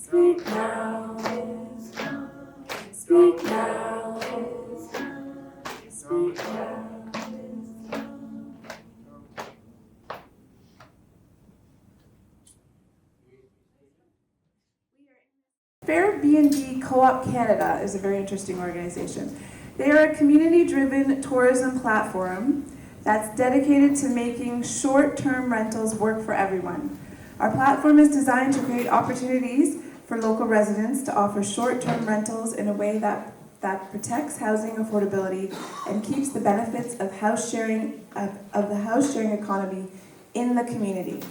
Speak now. Speak now. Speak now. Fairbnb Co-op Canada is a very interesting organization. They are a community-driven tourism platform that's dedicated to making short-term rentals work for everyone. Our platform is designed to create opportunities for local residents to offer short-term rentals in a way that protects housing affordability and keeps the benefits of the house sharing economy in the community.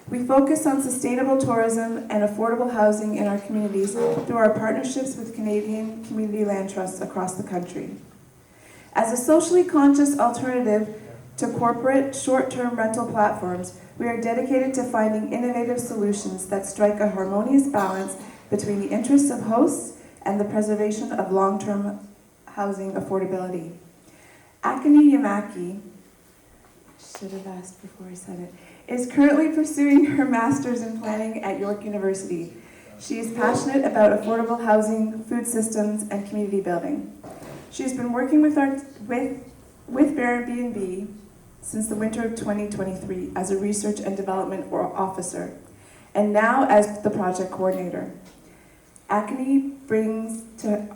We focus on sustainable tourism and affordable housing in our communities through our partnerships with Canadian community land trusts across the country. As a socially conscious alternative to corporate short-term rental platforms, we are dedicated to finding innovative solutions that strike a harmonious balance between the interests of hosts and the preservation of long-term housing affordability. Akanee Yamaki, should have asked before I said it, is currently pursuing her master's in planning at York University. She is passionate about affordable housing, food systems, and community building. She has been working with Fairbnb since the winter of 2023 as a research and development officer, and now as the project coordinator. Akanee brings to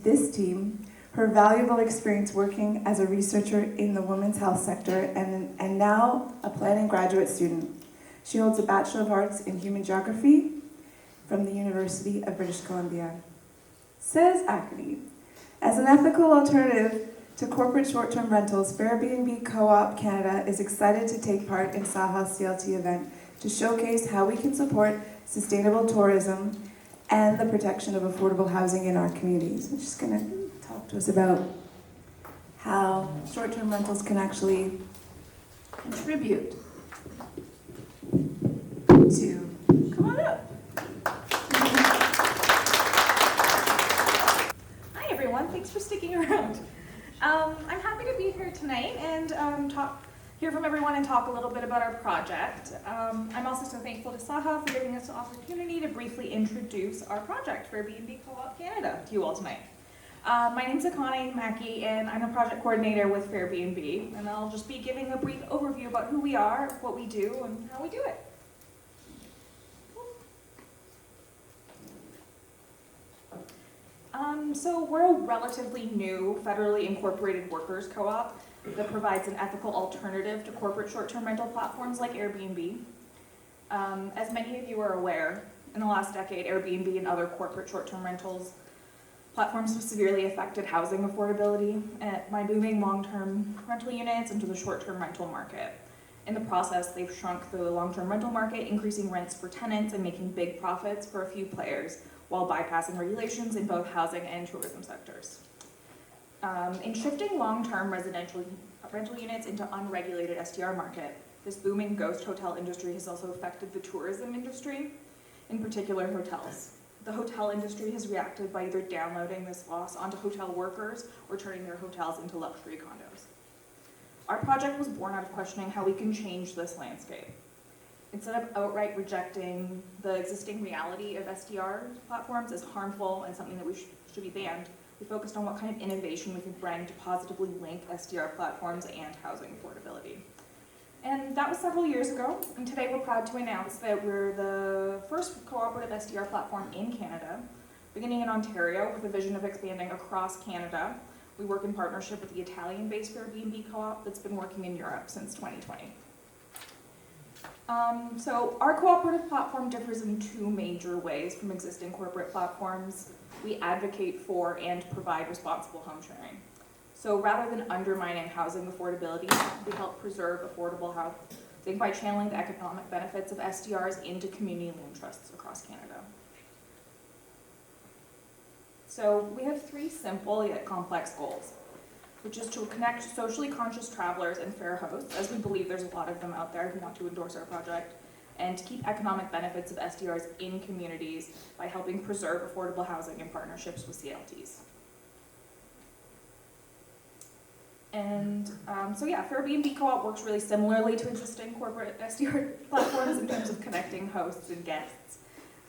this team, her valuable experience working as a researcher in the women's health sector and now a planning graduate student. She holds a Bachelor of Arts in Human Geography from the University of British Columbia. Says Akanee, as an ethical alternative to corporate short-term rentals, Fairbnb Co-op Canada is excited to take part in Saha's CLT event to showcase how we can support sustainable tourism and the protection of affordable housing in our communities. I'm just going to talk to us about how short-term rentals can actually contribute to, come on up. Hi everyone, thanks for sticking around. I'm happy to be here tonight and hear from everyone and talk a little bit about our project. I'm also so thankful to Saha for giving us the opportunity to briefly introduce our project, Fairbnb Co-op Canada, to you all tonight. My name's Akanee Yamaki and I'm a project coordinator with Fairbnb, and I'll just be giving a brief overview about who we are, what we do, and how we do it. So we're a relatively new federally incorporated workers co-op that provides an ethical alternative to corporate short-term rental platforms like Airbnb. As many of you are aware, in the last decade, Airbnb and other corporate short-term rentals platforms have severely affected housing affordability by moving long-term rental units into the short-term rental market. In the process, they've shrunk the long-term rental market, increasing rents for tenants and making big profits for a few players, while bypassing regulations in both housing and tourism sectors. In shifting long-term residential rental units into unregulated STR market, this booming ghost hotel industry has also affected the tourism industry, in particular hotels. The hotel industry has reacted by either downloading this loss onto hotel workers or turning their hotels into luxury condos. Our project was born out of questioning how we can change this landscape. Instead of outright rejecting the existing reality of STR platforms as harmful and something that we should be banned, we focused on what kind of innovation we could bring to positively link STR platforms and housing affordability. And that was several years ago, and today we're proud to announce that we're the first cooperative STR platform in Canada, beginning in Ontario with a vision of expanding across Canada. We work in partnership with the Italian-based Fairbnb Co-op that's been working in Europe since 2020. So our cooperative platform differs in two major ways from existing corporate platforms. We advocate for and provide responsible home sharing. So rather than undermining housing affordability, we help preserve affordable housing by channeling the economic benefits of SDRs into community land trusts across Canada. So we have three simple yet complex goals, which is to connect socially conscious travelers and fair hosts, as we believe there's a lot of them out there who want to endorse our project, and to keep economic benefits of SDRs in communities by helping preserve affordable housing in partnerships with CLTs. And so yeah, Fairbnb Co-op works really similarly to existing corporate SDR platforms in terms of connecting hosts and guests.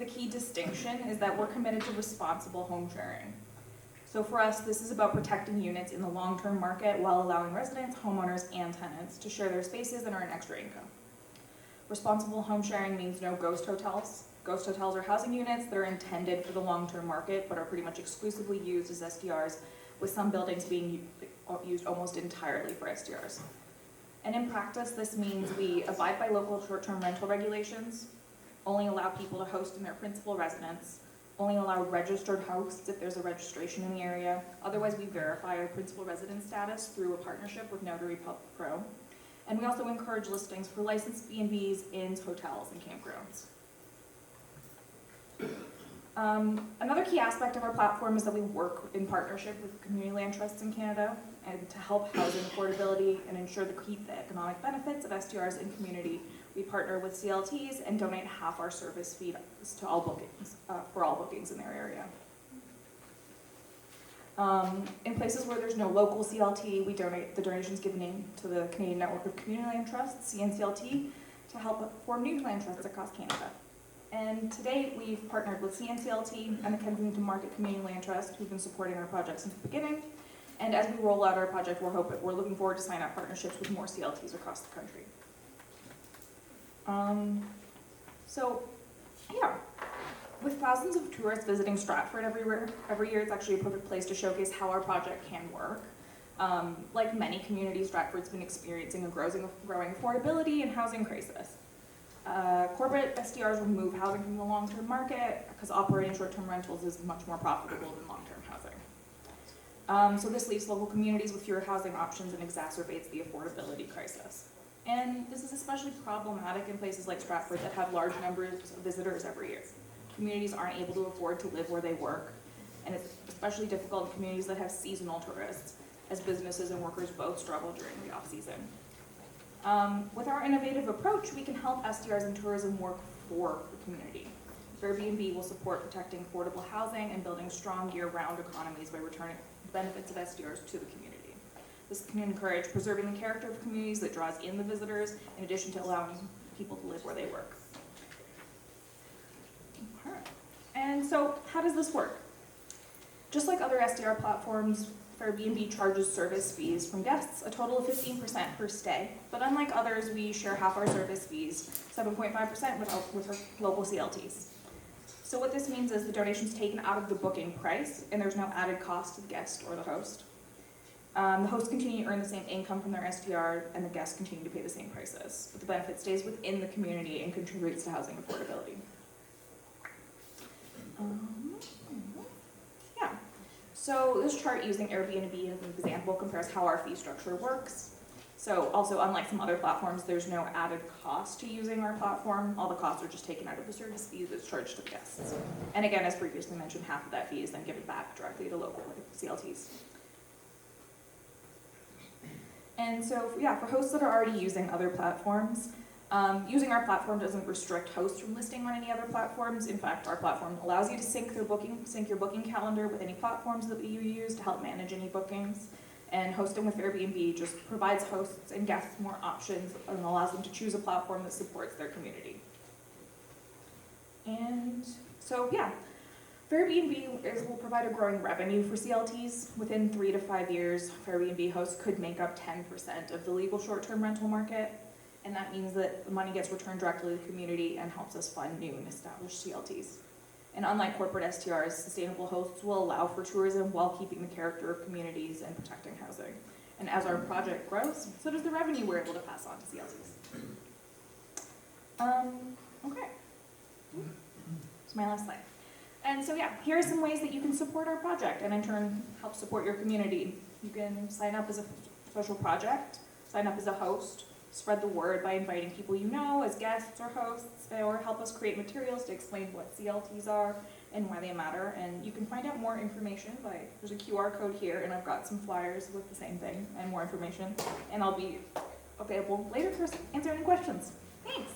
the key distinction is that we're committed to responsible home sharing. So for us, this is about protecting units in the long-term market while allowing residents, homeowners, and tenants to share their spaces and earn extra income. Responsible home sharing means no ghost hotels. Ghost hotels are housing units that are intended for the long-term market but are pretty much exclusively used as STRs, with some buildings being used almost entirely for STRs. And in practice, this means we abide by local short-term rental regulations, only allow people to host in their principal residence, only allow registered hosts if there's a registration in the area. Otherwise, we verify our principal residence status through a partnership with Notary Public Pro. And we also encourage listings for licensed B&Bs, inns, hotels, and campgrounds. Another key aspect of our platform is that we work in partnership with community land trusts in Canada and to help housing affordability and ensure to keep the economic benefits of STRs in community. We partner with CLTs and donate half our service fees to all bookings, for all bookings in their area. In places where there's no local CLT, we donate the donations given in to the Canadian Network of Community Land Trusts, CNCLT, to help form new land trusts across Canada. And to date, we've partnered with CNCLT and the Kensington Market Community Land Trust, who've been supporting our project since the beginning. And as we roll out our project, we're looking forward to sign up partnerships with more CLTs across the country. With thousands of tourists visiting Stratford every year, it's actually a perfect place to showcase how our project can work. Like many communities, Stratford's been experiencing a growing affordability and housing crisis. Corporate STRs remove housing from the long-term market because operating short-term rentals is much more profitable than long-term housing. So this leaves local communities with fewer housing options and exacerbates the affordability crisis. And this is especially problematic in places like Stratford that have large numbers of visitors every year. Communities aren't able to afford to live where they work, and it's especially difficult in communities that have seasonal tourists, as businesses and workers both struggle during the off-season. With our innovative approach, we can help STRs and tourism work for the community. Fairbnb will support protecting affordable housing and building strong year-round economies by returning the benefits of STRs to the community. This can encourage preserving the character of communities that draws in the visitors, in addition to allowing people to live where they work. All right. And so, how does this work? Just like other STR platforms, Fairbnb charges service fees from guests, a total of 15% per stay. But unlike others, we share half our service fees, 7.5% with our local CLTs. So what this means is the donation's taken out of the booking price, and there's no added cost to the guest or the host. The hosts continue to earn the same income from their STR, and the guests continue to pay the same prices. But the benefit stays within the community and contributes to housing affordability. So this chart using Airbnb as an example compares how our fee structure works. So also, unlike some other platforms, there's no added cost to using our platform. All the costs are just taken out of the service fee that's charged to the guests. And again, as previously mentioned, half of that fee is then given back directly to local CLTs. And so, for hosts that are already using other platforms, using our platform doesn't restrict hosts from listing on any other platforms. In fact, our platform allows you to sync your booking calendar with any platforms that you use to help manage any bookings. And hosting with Airbnb just provides hosts and guests more options and allows them to choose a platform that supports their community. And so, Fairbnb will provide a growing revenue for CLTs. Within 3 to 5 years, Fairbnb hosts could make up 10% of the legal short-term rental market. And that means that the money gets returned directly to the community and helps us fund new and established CLTs. And unlike corporate STRs, sustainable hosts will allow for tourism while keeping the character of communities and protecting housing. And as our project grows, so does the revenue we're able to pass on to CLTs. Okay. It's my last slide. And so here are some ways that you can support our project and in turn help support your community. You can sign up as a special project, sign up as a host, spread the word by inviting people you know as guests or hosts, or help us create materials to explain what CLTs are and why they matter. And you can find out more information there's a QR code here, and I've got some flyers with the same thing and more information. And I'll be available later to answer any questions. Thanks.